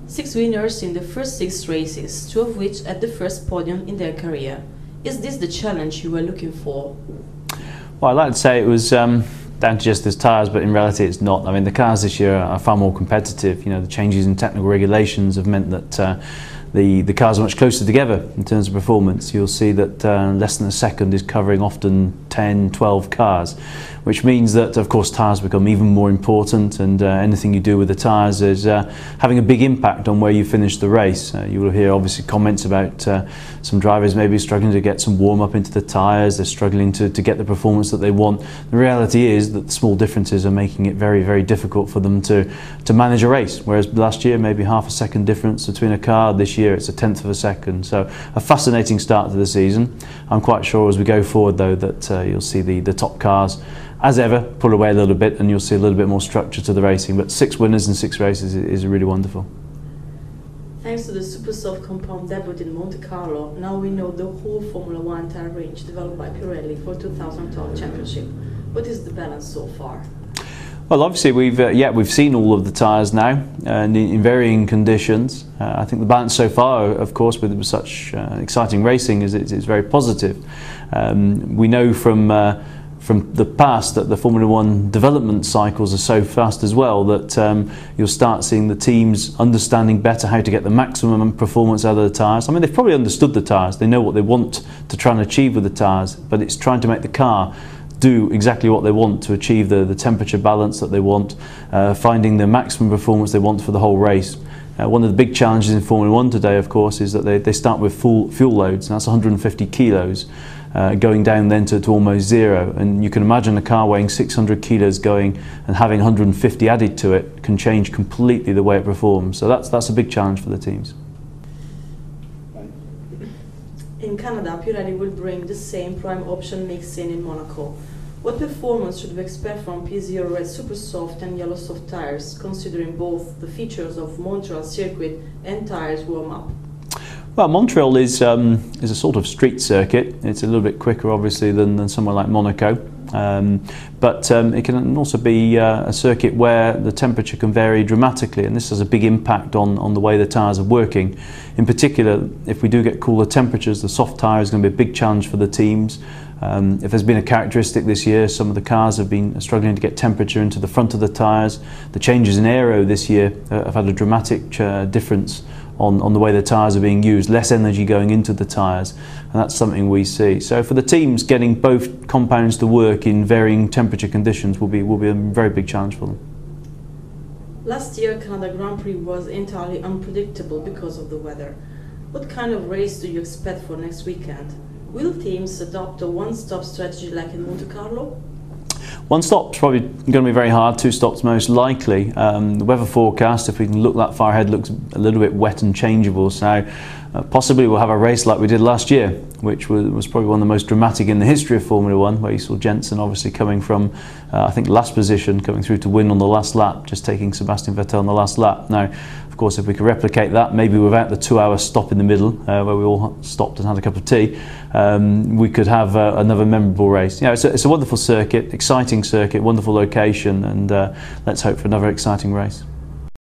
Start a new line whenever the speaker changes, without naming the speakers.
6 winners in the first 6 races, 2 of which at the first podium in their career. Is this the challenge you were looking for?
Well, I'd like to say it was down to just the tyres, but in reality it's not. I mean, the cars this year are far more competitive. You know, the changes in technical regulations have meant that the cars are much closer together in terms of performance. You'll see that less than a second is covering often 10, 12 cars, which means that, of course, tyres become even more important, and anything you do with the tyres is having a big impact on where you finish the race. You will hear obviously comments about some drivers maybe struggling to get some warm-up into the tyres, they're struggling to get the performance that they want. The reality is that the small differences are making it very, very difficult for them to manage a race, whereas last year maybe half a second difference between a car, this year it's a tenth of a second. So a fascinating start to the season. I'm quite sure as we go forward though that you'll see the top cars as ever pull away a little bit, and you'll see a little bit more structure to the racing. But 6 winners in 6 races is really wonderful.
Thanks to the SuperSoft compound debut in Monte Carlo, now we know the whole Formula 1 tyre range developed by Pirelli for 2012 championship. What is the balance so far?
Well, obviously we've seen all of the tyres now, and in varying conditions. I think the balance so far, of course, with such exciting racing, is it's very positive. We know from the past that the Formula 1 development cycles are so fast as well that you'll start seeing the teams understanding better how to get the maximum performance out of the tyres. I mean, they've probably understood the tyres, they know what they want to try and achieve with the tyres, but it's trying to make the car do exactly what they want to achieve the temperature balance that they want, finding the maximum performance they want for the whole race. One of the big challenges in Formula 1 today, of course, is that they start with full fuel loads, and that's 150 kilos, going down then to almost zero. And you can imagine a car weighing 600 kilos going and having 150 added to it can change completely the way it performs. So that's a big challenge for the teams.
In Canada, Pirelli will bring the same prime option mix in Monaco. What performance should we expect from P0 red super soft and yellow soft tires, considering both the features of Montreal circuit and tires warm-up?
Well, Montreal is a sort of street circuit. It's a little bit quicker, obviously, than somewhere like Monaco. But it can also be a circuit where the temperature can vary dramatically, and this has a big impact on the way the tyres are working. In particular, if we do get cooler temperatures, the soft tyre is going to be a big challenge for the teams. If there's been a characteristic this year, some of the cars have been struggling to get temperature into the front of the tyres. The changes in aero this year have had a dramatic difference on the way the tyres are being used, less energy going into the tyres, and that's something we see. So for the teams, getting both compounds to work in varying temperature conditions will be a very big challenge for them.
Last year, Canada Grand Prix was entirely unpredictable because of the weather. What kind of race do you expect for next weekend? Will teams adopt a one-stop strategy like in Monte Carlo?
One stop's probably going to be very hard, 2 stops most likely. The weather forecast, if we can look that far ahead, looks a little bit wet and changeable. So possibly we'll have a race like we did last year, which was probably one of the most dramatic in the history of Formula 1, where you saw Jensen obviously coming from, I think, last position, coming through to win on the last lap, just taking Sebastian Vettel on the last lap. Now, of course, if we could replicate that, maybe without the 2-hour stop in the middle, where we all stopped and had a cup of tea, we could have another memorable race. You know, it's a wonderful circuit, exciting circuit, wonderful location, and let's hope for another exciting race.